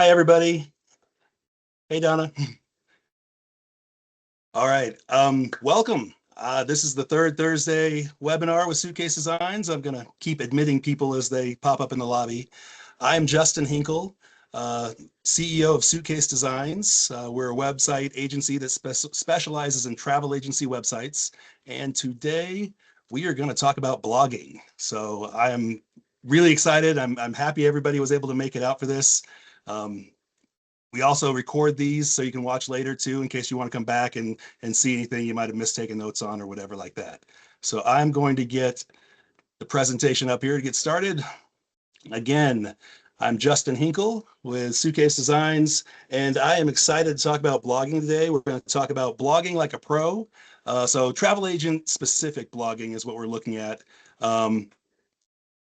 Hi, everybody. Hey, Donna. All right. Welcome. This is the third Thursday webinar with Suitcase Designs. I'm going to keep admitting people as they pop up in the lobby. I'm Justin Hinkle, uh, CEO of Suitcase Designs. We're a website agency that specializes in travel agency websites. And today we are going to talk about blogging. So I am really excited. I'm happy everybody was able to make it out for this. Um, we also record these so you can watch later too, in case you want to come back and see anything you might have mistaken notes on or whatever like that. So I'm going to get the presentation up here to get started. Again, I'm Justin Hinkle with Suitcase Designs, and I am excited to talk about blogging today. We're going to talk about blogging like a pro. So travel agent specific blogging is what we're looking at. Um,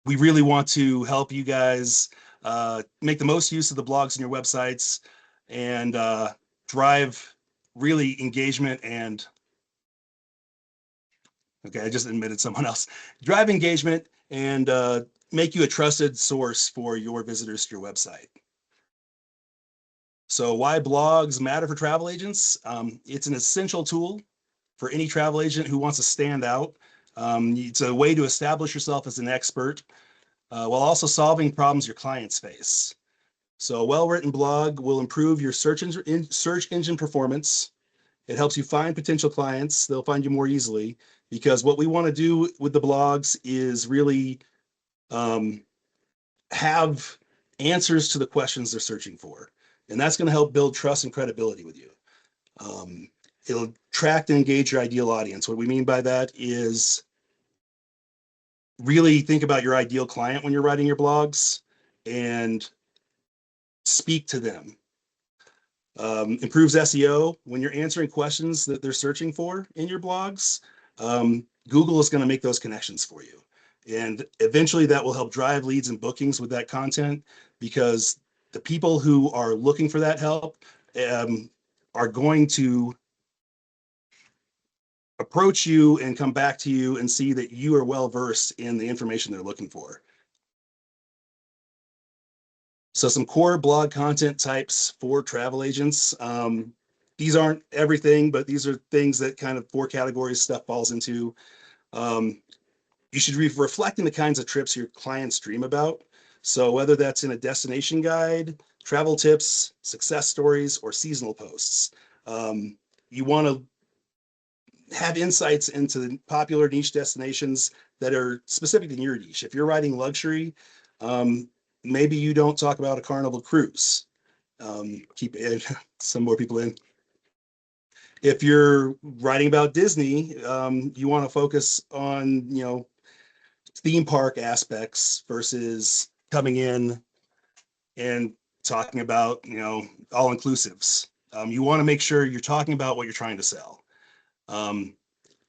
we really want to help you guys make the most use of the blogs in your websites and drive really engagement and okay, I just admitted someone else. Drive engagement and make you a trusted source for your visitors to your website. So why blogs matter for travel agents? It's an essential tool for any travel agent who wants to stand out. It's a way to establish yourself as an expert while also solving problems your clients face. So a well-written blog will improve your search engine performance. It helps you find potential clients. They'll find you more easily because what we want to do with the blogs is really um, have answers to the questions they're searching for. And that's going to help build trust and credibility with you. Um, it'll attract and engage your ideal audience. What we mean by that is really think about your ideal client when you're writing your blogs and speak to them. Improves SEO when you're answering questions that they're searching for in your blogs. Google is going to make those connections for you. And eventually that will help drive leads and bookings with that content because the people who are looking for that help um, are going to approach you and come back to you and see that you are well versed in the information they're looking for. So some core blog content types for travel agents. These aren't everything, but these are things that kind of four categories stuff falls into. Um, you should be reflecting the kinds of trips your clients dream about. So whether that's in a destination guide, travel tips, success stories, or seasonal posts, you want to have insights into the popular niche destinations that are specific to your niche. If you're writing luxury, maybe you don't talk about a Carnival cruise. Keep some more people in. If you're writing about Disney, you want to focus on theme park aspects versus coming in and talking about all inclusives. You want to make sure you're talking about what you're trying to sell. Um,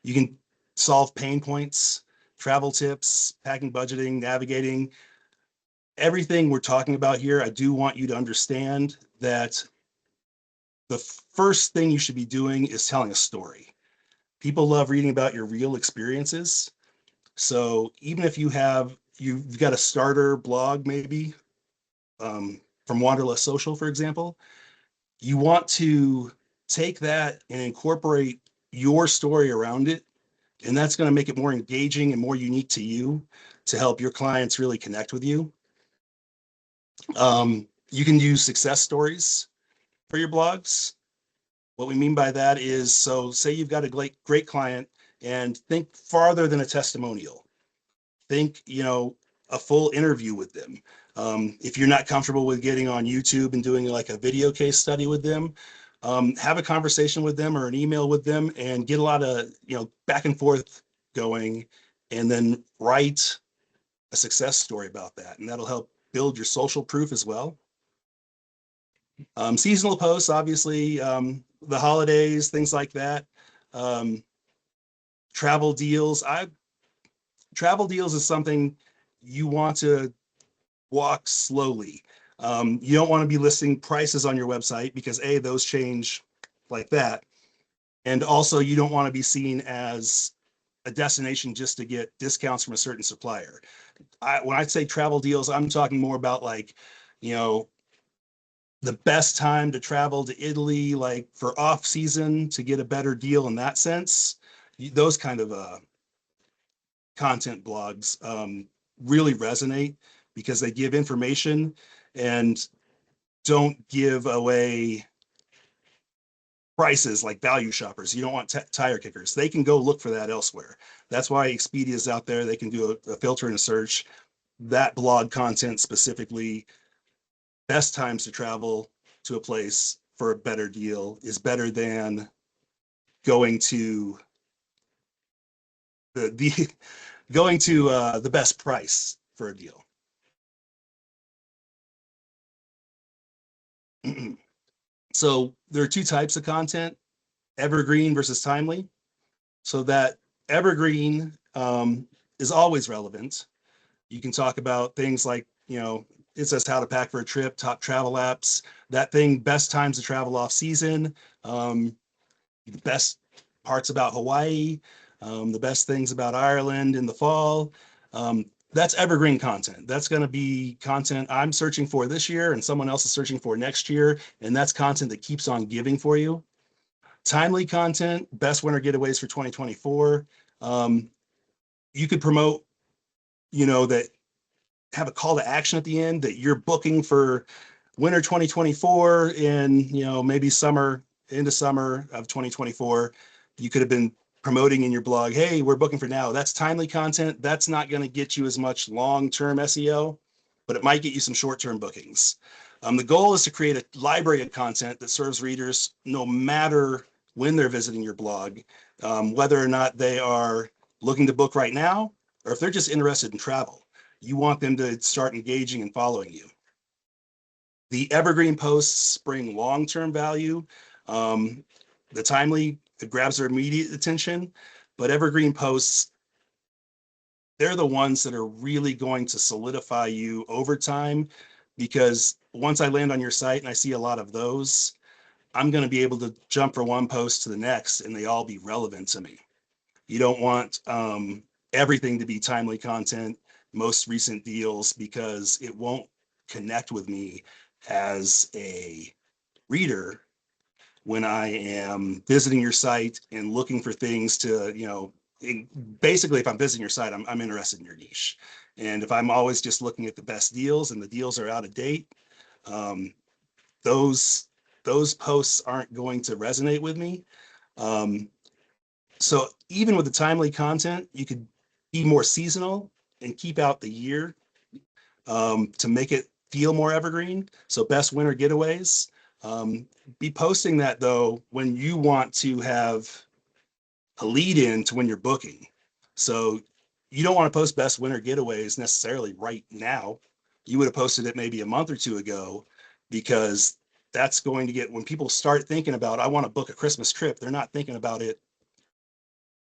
you can solve pain points, travel tips, packing, budgeting, navigating, everything we're talking about here. I do want you to understand that the first thing you should be doing is telling a story. People love reading about your real experiences. So even if you've got a starter blog, maybe from Wanderlust Social, for example, you want to take that and incorporate your story around it. And that's going to make it more engaging and more unique to you to help your clients really connect with you. You can use success stories for your blogs. What we mean by that is, so say you've got a great client and think farther than a testimonial. Think, a full interview with them. If you're not comfortable with getting on YouTube and doing like a video case study with them, have a conversation with them or an email with them and get a lot of, back and forth going and then write a success story about that. And that'll help build your social proof as well. Seasonal posts, obviously, the holidays, things like that. Um, travel deals. Travel deals is something you want to walk slowly. You don't want to be listing prices on your website because those change like that. And also you don't want to be seen as a destination just to get discounts from a certain supplier. When I say travel deals, I'm talking more about like, you know, the best time to travel to Italy, like for off season to get a better deal in that sense. Those kind of content blogs really resonate because they give information and don't give away prices like value shoppers. You don't want tire kickers. They can go look for that elsewhere. That's why Expedia is out there. They can do a filter and a search. That blog content specifically, best times to travel to a place for a better deal is better than going to the going to the best price for a deal. So there are two types of content: evergreen versus timely. So that evergreen is always relevant. You can talk about things like, it says how to pack for a trip, top travel apps, that thing, best times to travel off season, the best parts about Hawaii, the best things about Ireland in the fall. That's evergreen content. That's going to be content I'm searching for this year and someone else is searching for next year. And that's content that keeps on giving for you. Timely content, best winter getaways for 2024. You could promote, that have a call to action at the end that you're booking for winter 2024 in, maybe summer, into summer of 2024. You could have been promoting in your blog, hey, we're booking for now. That's timely content. That's not going to get you as much long-term SEO, but it might get you some short-term bookings. The goal is to create a library of content that serves readers no matter when they're visiting your blog, whether or not they are looking to book right now, or if they're just interested in travel. You want them to start engaging and following you. The evergreen posts bring long-term value. The timely, it grabs their immediate attention, but evergreen posts, they're the ones that are really going to solidify you over time, because once I land on your site and I see a lot of those, I'm going to be able to jump from one post to the next and they all be relevant to me. You don't want everything to be timely content, most recent deals, because it won't connect with me as a reader when I am visiting your site and looking for things to, basically, if I'm visiting your site, I'm interested in your niche. And if I'm always just looking at the best deals and the deals are out of date, um, those posts aren't going to resonate with me. So even with the timely content, you could be more seasonal and keep out the year to make it feel more evergreen. So best winter getaways. Be posting that though when you want to have a lead in to when you're booking. So you don't want to post best winter getaways necessarily right now. You would have posted it maybe a month or two ago, because that's going to get, when people start thinking about, I want to book a Christmas trip, they're not thinking about it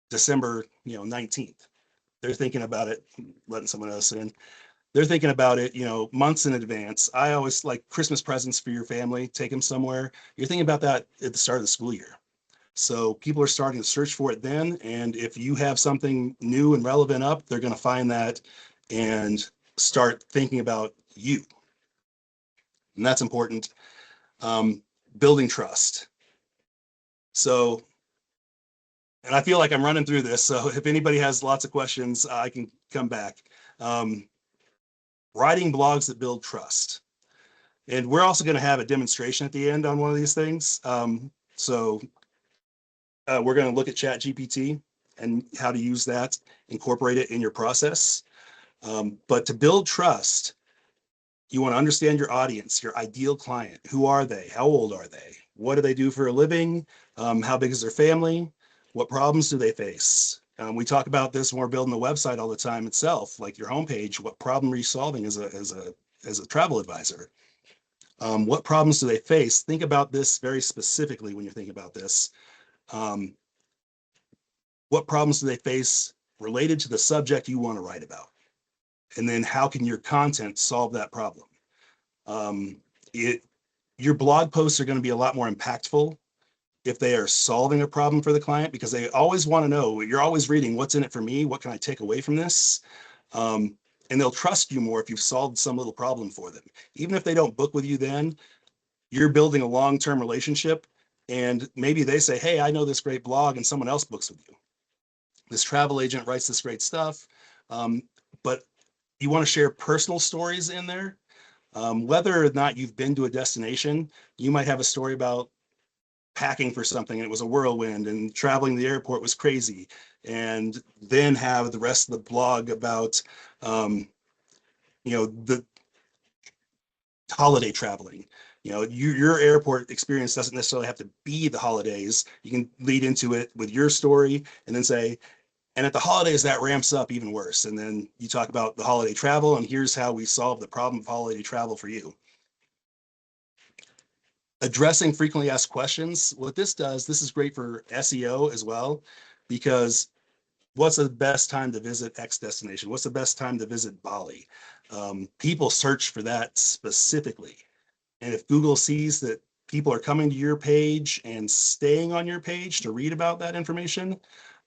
December, 19th. They're thinking about it, letting someone else in. They're thinking about it, months in advance. I always like Christmas presents for your family, take them somewhere. You're thinking about that at the start of the school year. So people are starting to search for it then. And if you have something new and relevant up, they're going to find that and start thinking about you. And that's important. Building trust. So, and I feel like I'm running through this. So if anybody has lots of questions, I can come back. Writing blogs that build trust. And we're also going to have a demonstration at the end on one of these things. So we're going to look at ChatGPT and how to use that, incorporate it in your process. But to build trust, you want to understand your audience, your ideal client. Who are they? How old are they? What do they do for a living? How big is their family? What problems do they face? We talk about this when we're building the website all the time itself, like your homepage. What problem are you solving as a travel advisor? What problems do they face? Think about this very specifically when you're thinking about this. What problems do they face related to the subject you want to write about? And then how can your content solve that problem? Your blog posts are going to be a lot more impactful if they are solving a problem for the client, because they always want to know, you're always reading, what's in it for me? What can I take away from this? And they'll trust you more if you've solved some little problem for them. Even if they don't book with you then, you're building a long-term relationship, and maybe they say, hey, I know this great blog, and someone else books with you. This travel agent writes this great stuff, um, but you want to share personal stories in there. Whether or not you've been to a destination, you might have a story about packing for something and it was a whirlwind and traveling to the airport was crazy, and then have the rest of the blog about um, the holiday traveling. Your airport experience doesn't necessarily have to be the holidays. You can lead into it with your story and then say, and at the holidays that ramps up even worse, and then you talk about the holiday travel and here's how we solve the problem of holiday travel for you. Addressing frequently asked questions, what this does, this is great for SEO as well, because what's the best time to visit X destination? What's the best time to visit Bali? People search for that specifically. And if Google sees that people are coming to your page and staying on your page to read about that information,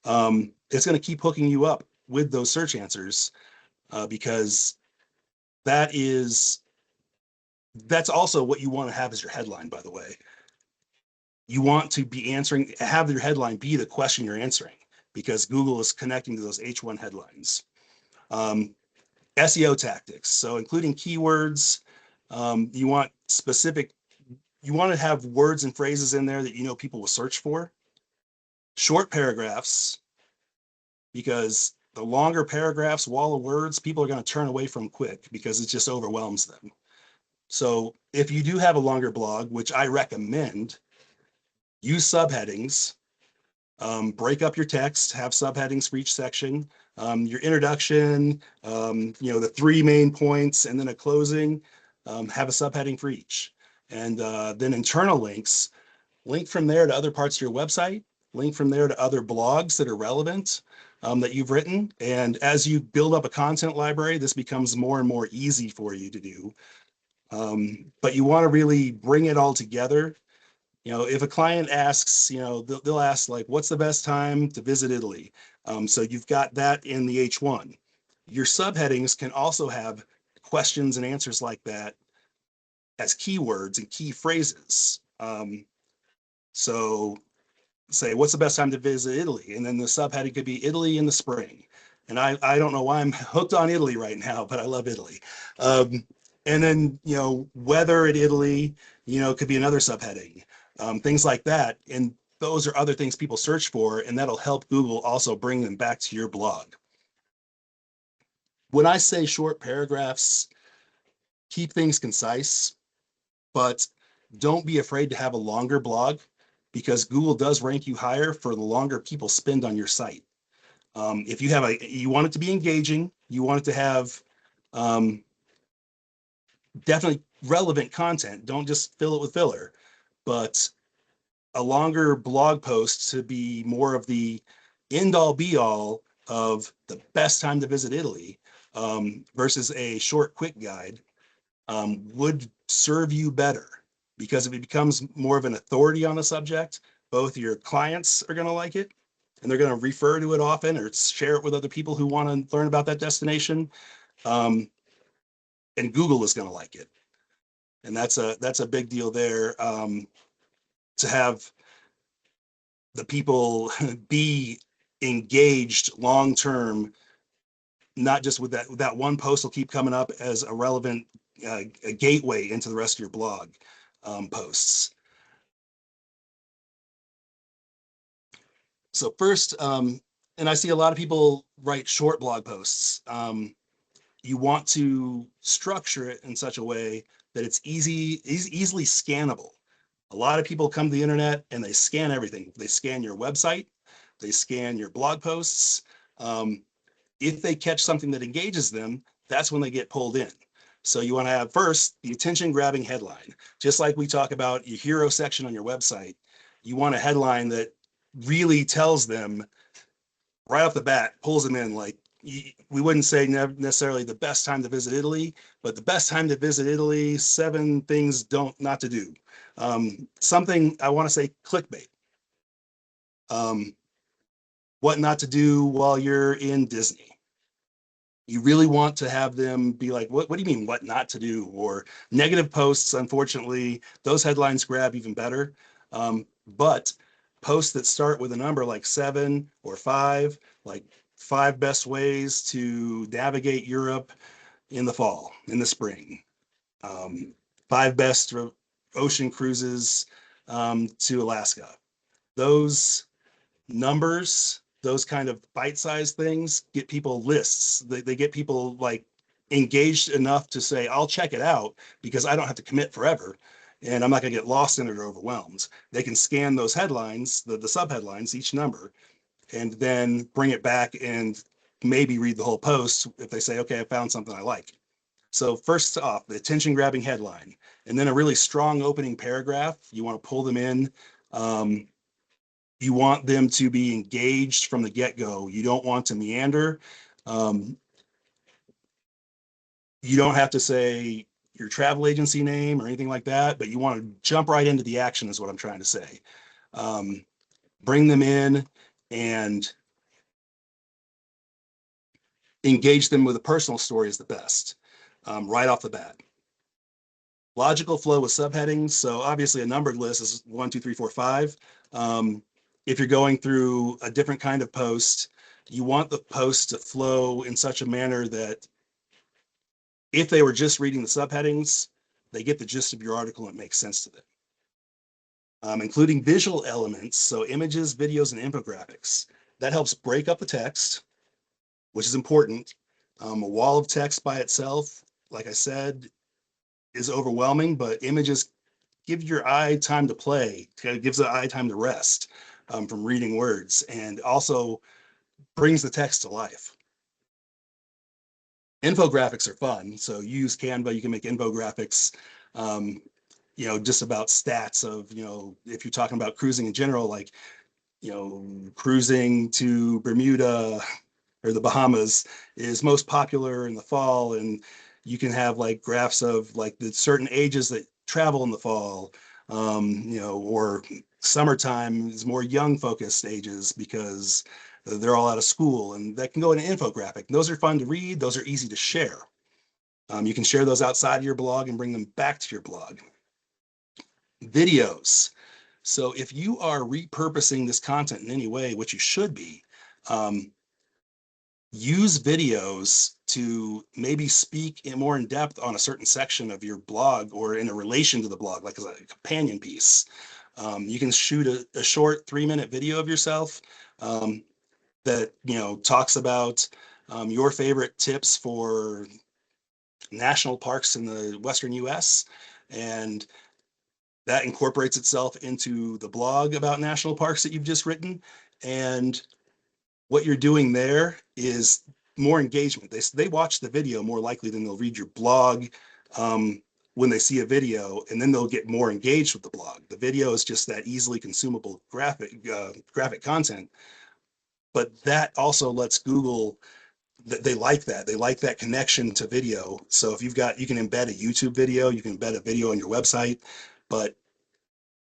it's going to keep hooking you up with those search answers, because that's also what you want to have as your headline, by the way. You want to be answering, have your headline be the question you're answering, because Google is connecting to those H1 headlines. SEO tactics, so including keywords. You want to have words and phrases in there that people will search for. Short paragraphs, because the longer paragraphs, wall of words, people are going to turn away from quick because it just overwhelms them. So if you do have a longer blog, which I recommend, use subheadings. Break up your text, have subheadings for each section. Your introduction, the three main points, and then a closing, have a subheading for each. And then internal links, link from there to other parts of your website, link from there to other blogs that are relevant, that you've written. And as you build up a content library, this becomes more and more easy for you to do. But you want to really bring it all together. If a client asks, they'll ask like, what's the best time to visit Italy? So you've got that in the H1. Your subheadings can also have questions and answers like that as keywords and key phrases. So say, what's the best time to visit Italy? And then the subheading could be Italy in the spring. And I don't know why I'm hooked on Italy right now, but I love Italy. And then, weather in Italy, could be another subheading, things like that. And those are other things people search for, and that'll help Google also bring them back to your blog. When I say short paragraphs, keep things concise, but don't be afraid to have a longer blog, because Google does rank you higher for the longer people spend on your site. If you want it to be engaging, you want it to have definitely relevant content. Don't just fill it with filler, but a longer blog post to be more of the end all be all of the best time to visit Italy, versus a short, quick guide, would serve you better, because if it becomes more of an authority on the subject, both your clients are going to like it and they're going to refer to it often or share it with other people who want to learn about that destination. Um, and Google is going to like it. And that's a big deal there, to have the people be engaged long term, not just with that one post will keep coming up as a relevant a gateway into the rest of your blog posts. So first, and I see a lot of people write short blog posts. You want to structure it in such a way that it's easily scannable. A lot of people come to the internet and they scan everything. They scan your website, they scan your blog posts. If they catch something that engages them, that's when they get pulled in. So you want to have first the attention grabbing headline. Just like we talk about your hero section on your website, you want a headline that really tells them right off the bat, pulls them in. Like, we wouldn't say necessarily the best time to visit Italy, but the best time to visit Italy, 7 things not to do. Something, I want to say clickbait. What not to do while you're in Disney. You really want to have them be like, what do you mean, what not to do? Or negative posts, unfortunately, those headlines grab even better. But posts that start with a number like 7 or 5, like 5 best ways to navigate Europe in the fall, in the spring, um, 5 best ocean cruises to Alaska. Those numbers, those kind of bite-sized things get people lists. They get people like engaged enough to say, I'll check it out because I don't have to commit forever and I'm not going to get lost in it or overwhelmed. They can scan those headlines, the subheadlines, each number, and then bring it back and maybe read the whole post if they say, okay, I found something I like. So first off, the attention grabbing headline, and then a really strong opening paragraph. You want to pull them in. Um, you want them to be engaged from the get-go. You don't want to meander. Um, you don't have to say your travel agency name or anything like that, but you want to jump right into the action is what I'm trying to say. Um, bring them in and engage them with a personal story is the best, right off the bat. Logical flow with subheadings. So obviously a numbered list is 1, 2, 3, 4, 5. If you're going through a different kind of post, you want the post to flow in such a manner that if they were just reading the subheadings, they get the gist of your article and it makes sense to them. Including visual elements, so images, videos, and infographics. That helps break up the text, which is important. A wall of text by itself, like I said, is overwhelming, but images give your eye time to play. It gives the eye time to rest from reading words, and also brings the text to life. Infographics are fun. So you use Canva, you can make infographics, um, just about stats of, if you're talking about cruising in general, like, cruising to Bermuda or the Bahamas is most popular in the fall. And you can have like graphs of like the certain ages that travel in the fall, or summertime is more young focused ages because they're all out of school, and that can go in an infographic. Those are fun to read. Those are easy to share. You can share those outside of your blog and bring them back to your blog. Videos. So if you are repurposing this content in any way, which you should be, use videos to maybe speak more in depth on a certain section of your blog or in a relation to the blog, like as a companion piece. You can shoot a short 3-minute video of yourself that talks about your favorite tips for national parks in the Western US, and that incorporates itself into the blog about national parks that you've just written. And what you're doing there is more engagement. They watch the video more likely than they'll read your blog when they see a video, and then they'll get more engaged with the blog. The video is just that easily consumable graphic content, but that also lets Google, they like that. They like that connection to video. So if you can embed a YouTube video, you can embed a video on your website, but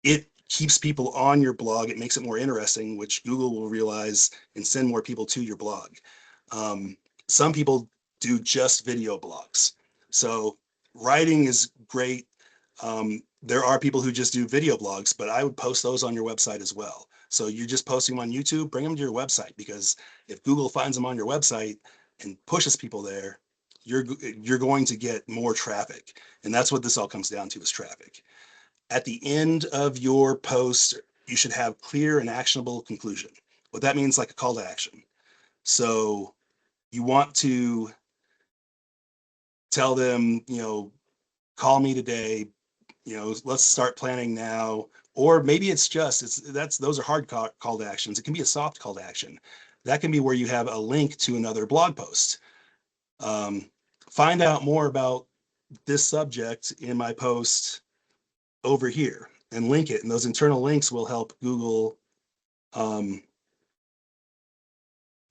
it keeps people on your blog. It makes it more interesting, which Google will realize and send more people to your blog. Some people do just video blogs. So writing is great. There are people who just do video blogs, but I would post those on your website as well. So you're just posting them on YouTube, bring them to your website, because if Google finds them on your website and pushes people there, you're going to get more traffic. And that's what this all comes down to, is traffic. At the end of your post, you should have clear and actionable conclusion. What that means, like a call to action. So you want to tell them, call me today, let's start planning now. Or maybe those are hard call to actions. It can be a soft call to action. That can be where you have a link to another blog post. Find out more about this subject in my post over here, and link it. And those internal links will help Google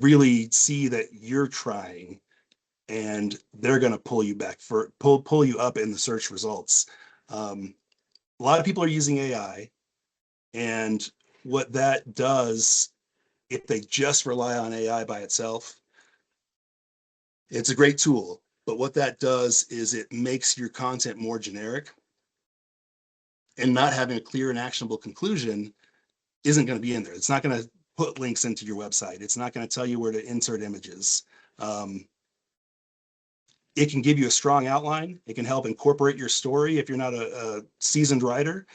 really see that you're trying, and they're going to pull you back for pull you up in the search results. A lot of people are using AI, and what that does, if they just rely on AI by itself, It's a great tool, but what that does is it makes your content more generic, and not having a clear and actionable conclusion isn't going to be in there. It's not going to put links into your website. It's not going to tell you where to insert images. Um, it can give you a strong outline. It can help incorporate your story if you're not a seasoned writer.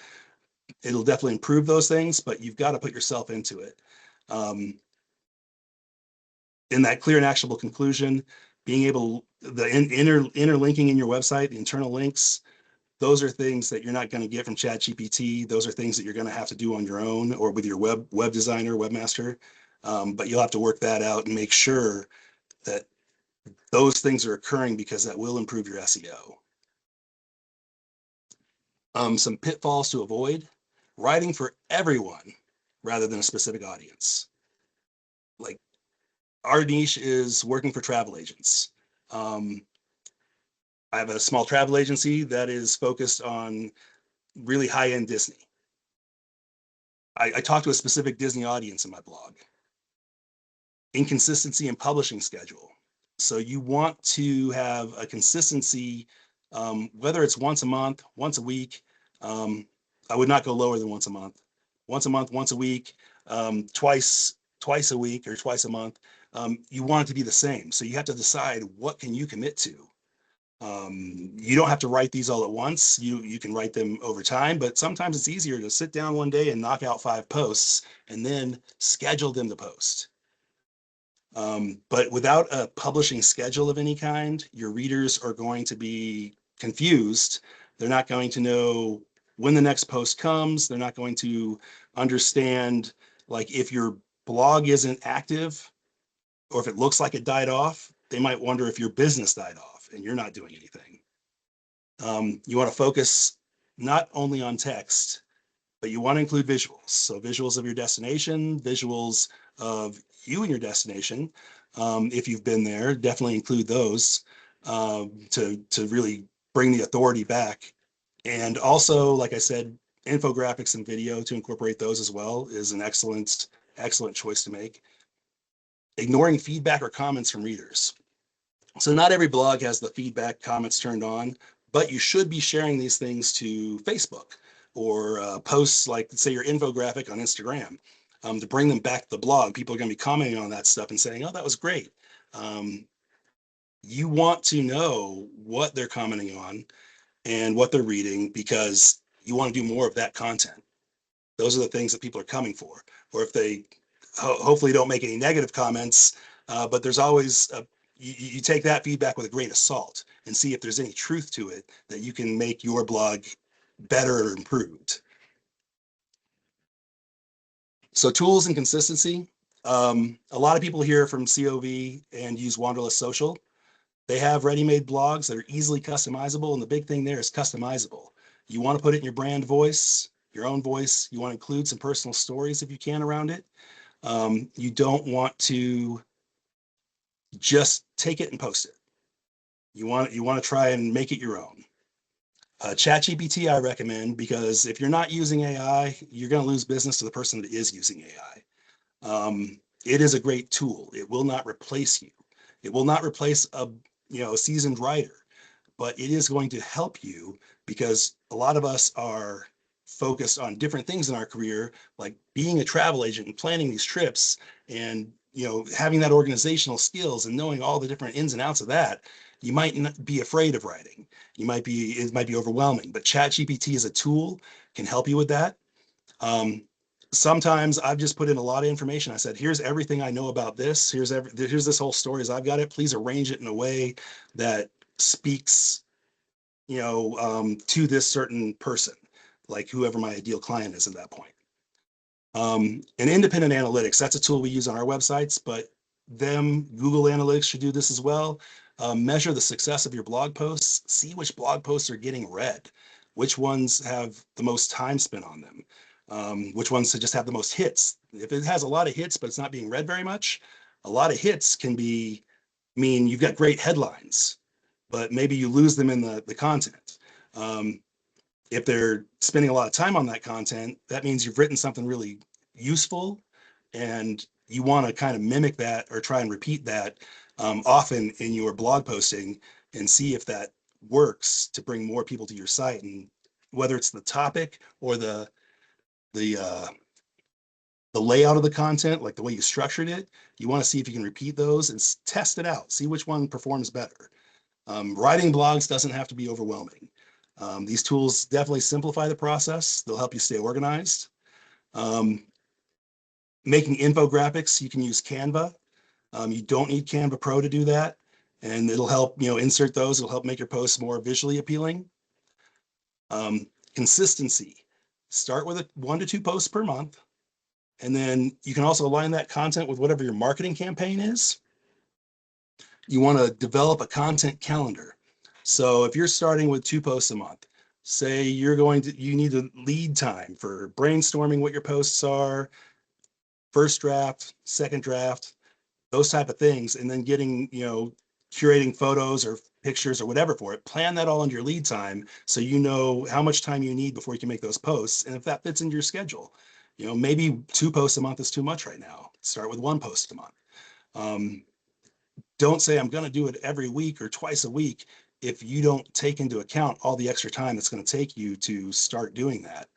It'll definitely improve those things, but you've got to put yourself into it. Um, in that clear and actionable conclusion, being able, the interlinking in your website, the internal links, those are things that you're not going to get from ChatGPT. Those are things that you're going to have to do on your own or with your web designer, webmaster. But you'll have to work that out and make sure that those things are occurring, because that will improve your SEO. Some pitfalls to avoid: writing for everyone rather than a specific audience. Like, our niche is working for travel agents. Um, I have a small travel agency that is focused on really high-end Disney. I talk to a specific Disney audience in my blog. Inconsistency in publishing schedule. So you want to have a consistency, whether it's once a month, once a week. I would not go lower than once a month. Once a month, once a week, twice a week or twice a month. You want it to be the same. So you have to decide, what can you commit to? You don't have to write these all at once. You can write them over time, but sometimes it's easier to sit down one day and knock out 5 posts and then schedule them to post. But without a publishing schedule of any kind, your readers are going to be confused. They're not going to know when the next post comes. They're not going to understand, like, if your blog isn't active, or if it looks like it died off, they might wonder if your business died off and you're not doing anything. You want to focus not only on text, but you want to include visuals. So visuals of your destination, visuals of you and your destination. If you've been there, definitely include those, to really bring the authority back. And also, like I said, infographics and video, to incorporate those as well, is an excellent choice to make. Ignoring feedback or comments from readers. So not every blog has the feedback comments turned on, but you should be sharing these things to Facebook, or posts like, say, your infographic on Instagram, to bring them back to the blog. People are going to be commenting on that stuff and saying, oh, that was great. You want to know what they're commenting on and what they're reading, because you want to do more of that content. Those are the things that people are coming for. Or if they hopefully don't make any negative comments, but there's always you take that feedback with a grain of salt and see if there's any truth to it that you can make your blog better or improved. So tools and consistency. A lot of people hear from COV and use Wanderlust Social. They have ready-made blogs that are easily customizable, and the big thing there is customizable. You want to put it in your brand voice, your own voice. You want to include some personal stories if you can around it. You don't want to just take it and post it. You want to try and make it your own. ChatGPT I recommend, because if you're not using AI, you're going to lose business to the person that is using AI. It is a great tool. It will not replace you. It will not replace a seasoned writer, but it is going to help you, because a lot of us are focused on different things in our career, like being a travel agent and planning these trips, and having that organizational skills and knowing all the different ins and outs of that. You might not be afraid of writing. It might be overwhelming, but ChatGPT is a tool, can help you with that. Sometimes I've just put in a lot of information. I said, here's everything I know about this. Here's this whole story as I've got it. Please arrange it in a way that speaks, to this certain person, like whoever my ideal client is at that point. And independent analytics, that's a tool we use on our websites, but Google Analytics should do this as well. Measure the success of your blog posts. See which blog posts are getting read, which ones have the most time spent on them, which ones just have the most hits. If it has a lot of hits, but it's not being read very much, a lot of hits can mean you've got great headlines, but maybe you lose them in the content. If they're spending a lot of time on that content, that means you've written something really useful, and you want to kind of mimic that or try and repeat that often in your blog posting and see if that works to bring more people to your site. And whether it's the topic or the uh, the layout of the content, like the way you structured it, you want to see if you can repeat those and test it out, see which one performs better. Writing blogs doesn't have to be overwhelming. These tools definitely simplify the process. They'll help you stay organized. Um, Making infographics, you can use Canva. You don't need Canva Pro to do that. And it'll help, insert those. It'll help make your posts more visually appealing. Consistency. Start with 1 to 2 posts per month. And then you can also align that content with whatever your marketing campaign is. You want to develop a content calendar. So if you're starting with 2 posts a month, say you need a lead time for brainstorming what your posts are, first draft, second draft, those type of things, and then curating photos or pictures or whatever for it. Plan that all into your lead time so you know how much time you need before you can make those posts. And if that fits into your schedule, maybe 2 posts a month is too much right now. Start with 1 post a month. Don't say I'm going to do it every week or twice a week if you don't take into account all the extra time that's going to take you to start doing that.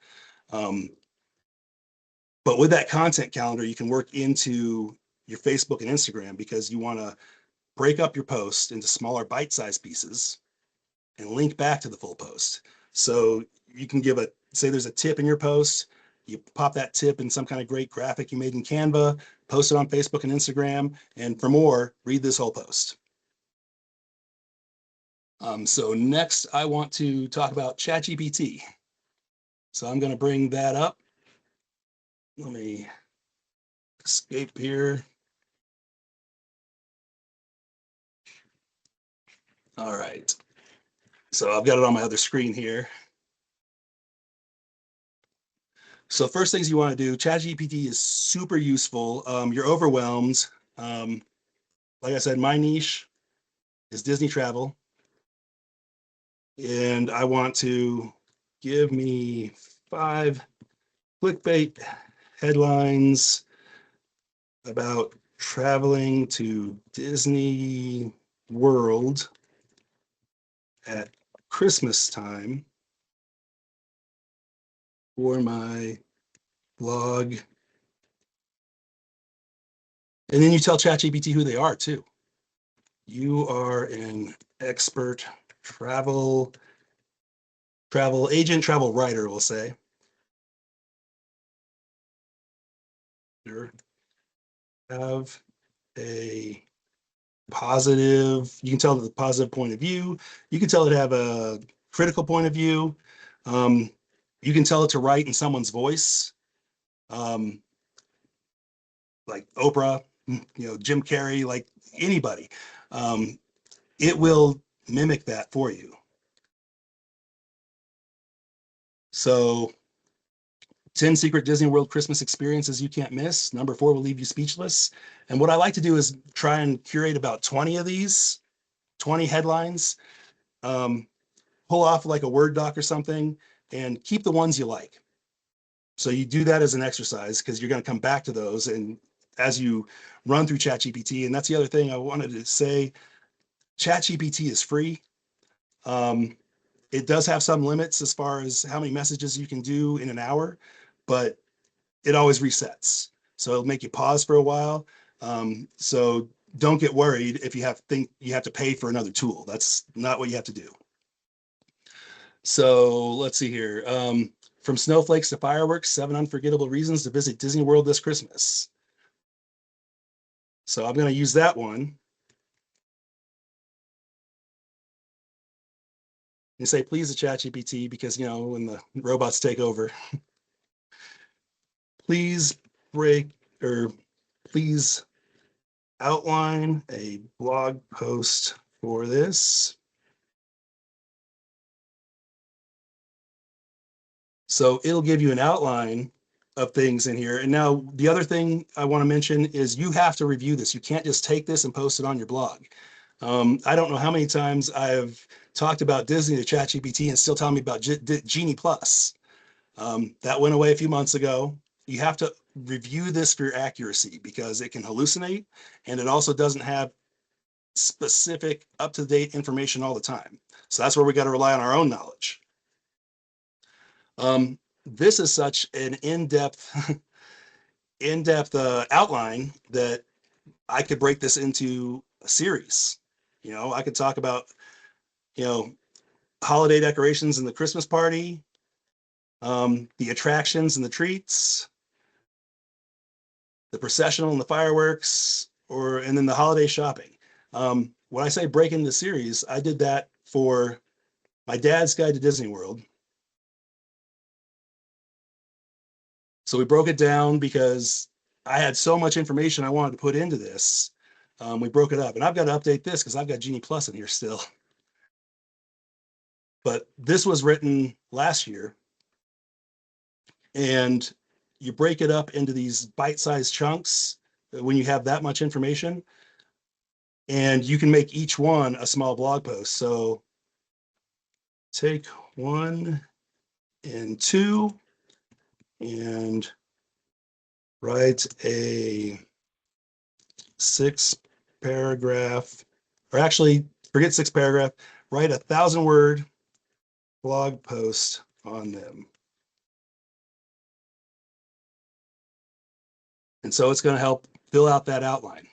But with that content calendar, you can work into your Facebook and Instagram because you want to break up your post into smaller bite-sized pieces and link back to the full post. So you can say there's a tip in your post, you pop that tip in some kind of great graphic you made in Canva, post it on Facebook and Instagram, and for more, read this whole post. So next I want to talk about ChatGPT. So I'm going to bring that up. Let me escape here. All right. So I've got it on my other screen here. So first things you want to do, ChatGPT is super useful. You're overwhelmed. Like I said, my niche is Disney travel. And I want to give me 5 clickbait headlines about traveling to Disney World at Christmas time for my blog. And then you tell ChatGPT who they are too. You are an expert travel agent, travel writer, we'll say. You have a you can tell it the positive point of view. You can tell it to have a critical point of view. You can tell it to write in someone's voice, like Oprah, Jim Carrey, like anybody. It will mimic that for you. So 10 secret Disney World Christmas experiences you can't miss. Number 4 will leave you speechless. And what I like to do is try and curate about 20 of these, 20 headlines, pull off like a Word doc or something, and keep the ones you like. So you do that as an exercise because you're going to come back to those and as you run through ChatGPT. And that's the other thing I wanted to say. ChatGPT is free. It does have some limits as far as how many messages you can do in an hour, but it always resets. So it'll make you pause for a while. So don't get worried if you think you have to pay for another tool. That's not what you have to do. So let's see here. From snowflakes to fireworks, 7 unforgettable reasons to visit Disney World this Christmas. So I'm going to use that one. And say, please, to ChatGPT, because, when the robots take over, please please outline a blog post for this. So it'll give you an outline of things in here. And now the other thing I want to mention is you have to review this. You can't just take this and post it on your blog. I don't know how many times I've talked about Disney to ChatGPT and still telling me about Genie Plus. That went away a few months ago. You have to review this for your accuracy because it can hallucinate, and it also doesn't have specific, up-to-date information all the time. So that's where we got to rely on our own knowledge. This is such an in-depth outline that I could break this into a series. I could talk about, holiday decorations and the Christmas party, the attractions and the treats, the processional and the fireworks, and then the holiday shopping. When I say break into the series, I did that for my dad's guide to Disney World. So we broke it down because I had so much information I wanted to put into this. We broke it up, and I've got to update this because I've got Genie Plus in here still. But this was written last year, and you break it up into these bite-sized chunks when you have that much information, and you can make each one a small blog post. So take 1 and 2 and write a 6-paragraph, or actually forget 6-paragraph, write 1,000-word blog post on them. And so it's going to help fill out that outline.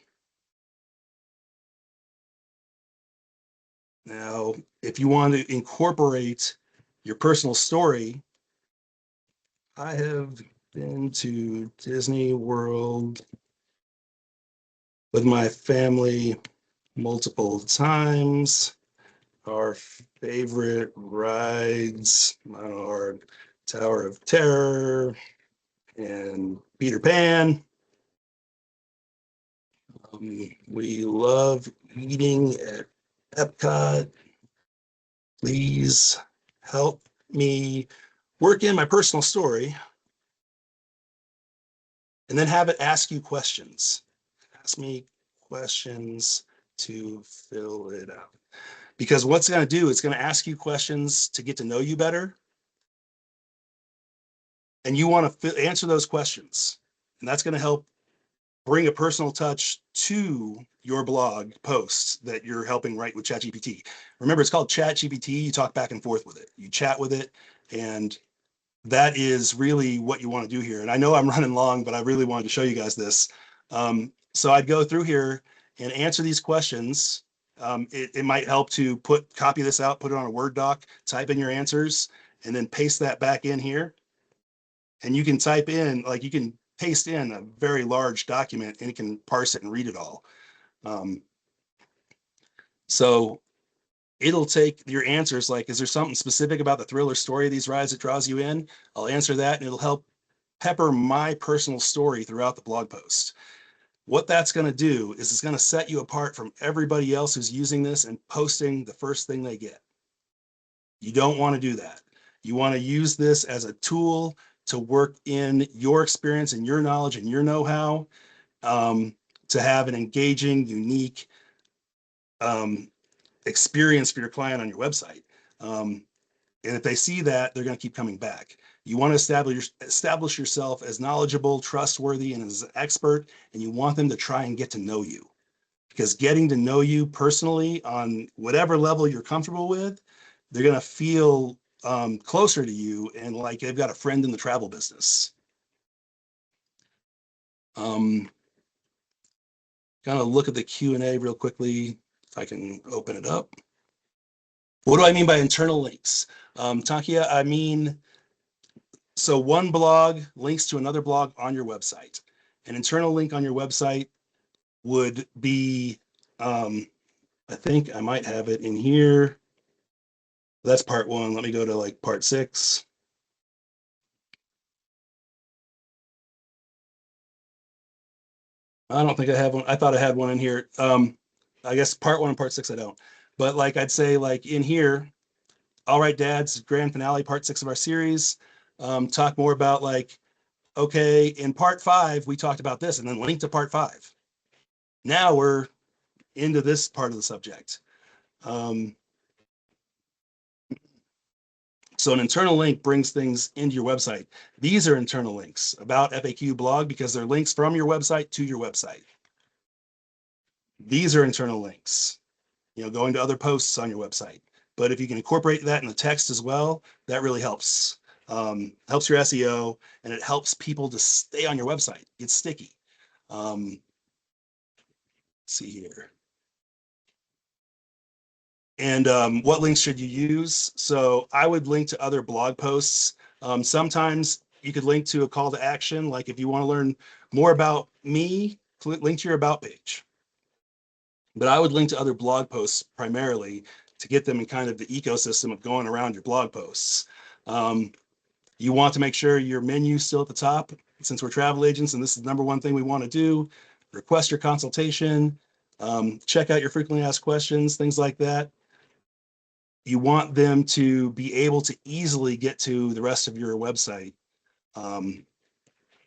Now, if you want to incorporate your personal story, I have been to Disney World with my family multiple times. Our favorite rides are Tower of Terror and Peter Pan. We love eating at Epcot. Please help me work in my personal story and then have it ask you questions. Ask me questions to fill it out. Because what's going to do, it's going to ask you questions to get to know you better. And you want to answer those questions. And that's going to help bring a personal touch to your blog posts that you're helping write with ChatGPT. Remember, it's called ChatGPT. You talk back and forth with it. You chat with it, and that is really what you want to do here. And I know I'm running long, but I really wanted to show you guys this. So I'd go through here and answer these questions. It might help to copy this out, put it on a Word doc, type in your answers, and then paste that back in here. And you can type in, you can paste in a very large document and it can parse it and read it all. So it'll take your answers, is there something specific about the thrill or story of these rides that draws you in? I'll answer that, and it'll help pepper my personal story throughout the blog post. What that's going to do is it's going to set you apart from everybody else who's using this and posting the first thing they get. You don't want to do that. You want to use this as a tool to work in your experience and your knowledge and your know-how, to have an engaging, unique experience for your client on your website. And if they see that, they're going to keep coming back. You want to establish yourself as knowledgeable, trustworthy, and as an expert, and you want them to try and get to know you. Because getting to know you personally on whatever level you're comfortable with, they're going to feel closer to you and like they've got a friend in the travel business. Kind of look at the Q&A real quickly, if I can open it up. What do I mean by internal links? Takia, I mean, so one blog links to another blog on your website. An internal link on your website would be, I think I might have it in here. That's part 1. Let me go to part 6. I don't think I have one. I thought I had one in here. I guess part 1 and part 6 I don't. But I'd say in here, all right, Dad's grand finale, part 6 of our series. Talk more about okay, in part 5 we talked about this, and then link to part 5. Now we're into this part of the subject. So an internal link brings things into your website. These are internal links about FAQ blog because they're links from your website to your website. These are internal links, going to other posts on your website. But if you can incorporate that in the text as well, that really helps. Helps your SEO, and it helps people to stay on your website. It's sticky. Let's see here. And what links should you use? So I would link to other blog posts. Sometimes you could link to a call to action, like if you want to learn more about me, link to your about page. But I would link to other blog posts primarily to get them in kind of the ecosystem of going around your blog posts. You want to make sure your menu is still at the top, since we're travel agents, and this is the number one thing we want to do. Request your consultation, check out your frequently asked questions, things like that. You want them to be able to easily get to the rest of your website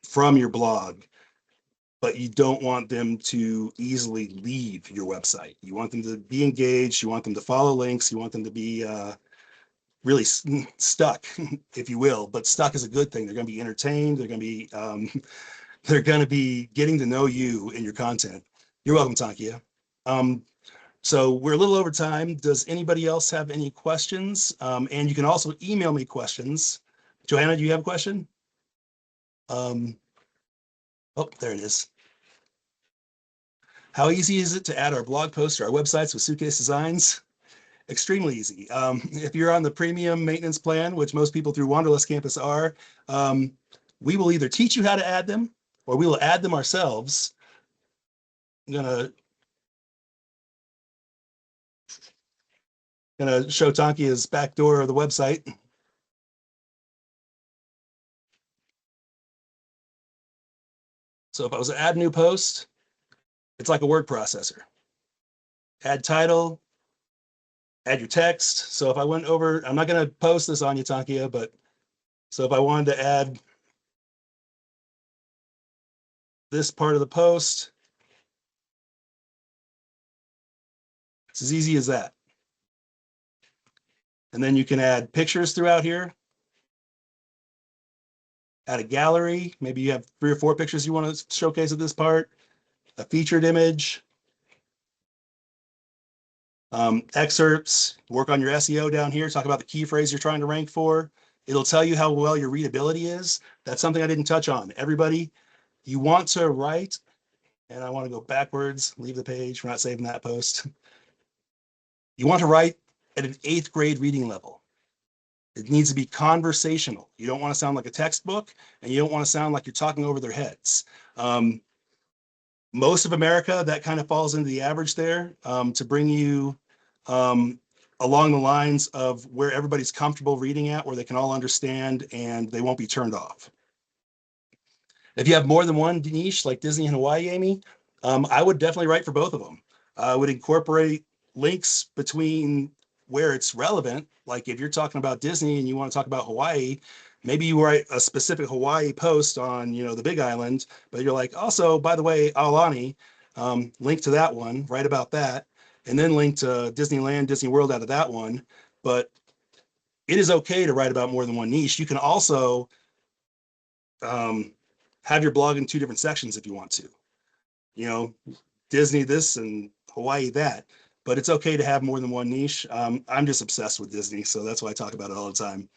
from your blog, but you don't want them to easily leave your website. You want them to be engaged. You want them to follow links. You want them to be really stuck, if you will. But stuck is a good thing. They're going to be entertained. They're going to be getting to know you and your content. You're welcome, Tankia. So we're a little over time. Does anybody else have any questions? And you can also email me questions. Johanna, do you have a question? Oh, there it is. How easy is it to add our blog posts to our websites with suitcase designs? Extremely easy. If you're on the premium maintenance plan, which most people through Wanderlust Campus are, we will either teach you how to add them or we will add them ourselves. I'm gonna show Tankia's back door of the website. So if I was to add a new post, it's like a word processor. Add title, add your text. So if I went over, I'm not going to post this on you, Tankia, but so if I wanted to add this part of the post, it's as easy as that. And then you can add pictures throughout here, add a gallery. Maybe you have 3 or 4 pictures you want to showcase at this part, a featured image, excerpts, work on your SEO down here, talk about the key phrase you're trying to rank for. It'll tell you how well your readability is. That's something I didn't touch on. Everybody, you want to write, and I want to go backwards, leave the page. We're not saving that post. You want to write at an 8th grade reading level. It needs to be conversational. You don't want to sound like a textbook, and you don't want to sound like you're talking over their heads. Most of America, that kind of falls into the average there, to bring you along the lines of where everybody's comfortable reading at, where they can all understand and they won't be turned off. If you have more than one niche, like Disney and Hawaii, Amy, I would definitely write for both of them. I would incorporate links between where it's relevant. Like if you're talking about Disney and you want to talk about Hawaii, maybe you write a specific Hawaii post on, the Big Island, but you're like, also, by the way, Aulani, link to that one, write about that, and then link to Disneyland, Disney World out of that one. But it is okay to write about more than one niche. You can also have your blog in 2 different sections if you want to. Disney this and Hawaii that, but it's okay to have more than one niche. I'm just obsessed with Disney, so that's why I talk about it all the time.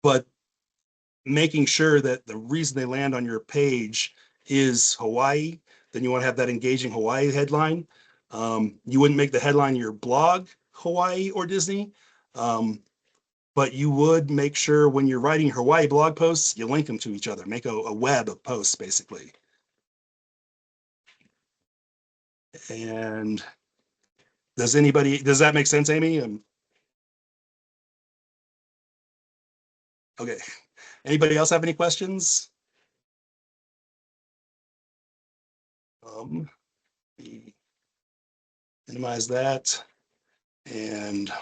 But making sure that the reason they land on your page is Hawaii, then you want to have that engaging Hawaii headline. You wouldn't make the headline your blog Hawaii or Disney, but you would make sure when you're writing your Hawaii blog posts, you link them to each other, make a web of posts, basically. And does that make sense, Amy? Okay. Anybody else have any questions? Minimize that and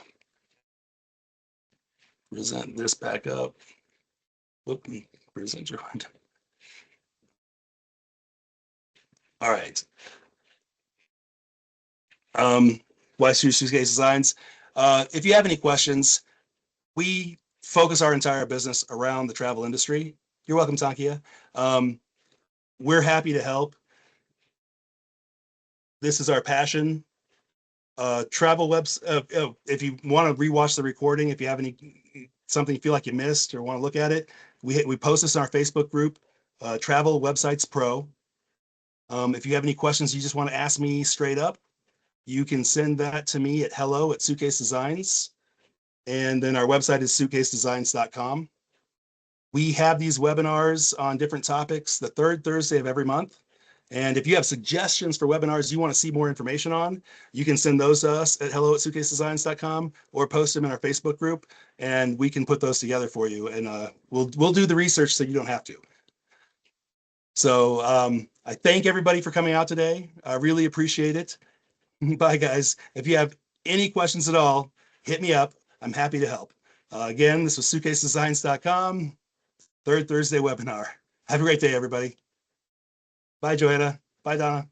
present this back up. Whoop, present joined. All right. Why Suitcase Designs? If you have any questions, we focus our entire business around the travel industry. You're welcome, Tankia. We're happy to help. This is our passion. Travel webs. If you want to rewatch the recording, if you have any something you feel like you missed or want to look at it, we post this in our Facebook group, Travel Websites Pro. If you have any questions you just want to ask me straight up, you can send that to me at hello@Suitcase Designs. And then our website is suitcasedesigns.com. We have these webinars on different topics the third Thursday of every month. And if you have suggestions for webinars you want to see more information on, you can send those to us at hello@suitcasedesigns.com or post them in our Facebook group, and we can put those together for you. And we'll do the research so you don't have to. So I thank everybody for coming out today. I really appreciate it. Bye, guys. If you have any questions at all, hit me up. I'm happy to help. Again, this was suitcasedesigns.com, third Thursday webinar. Have a great day, everybody. Bye, Joanna. Bye, Donna.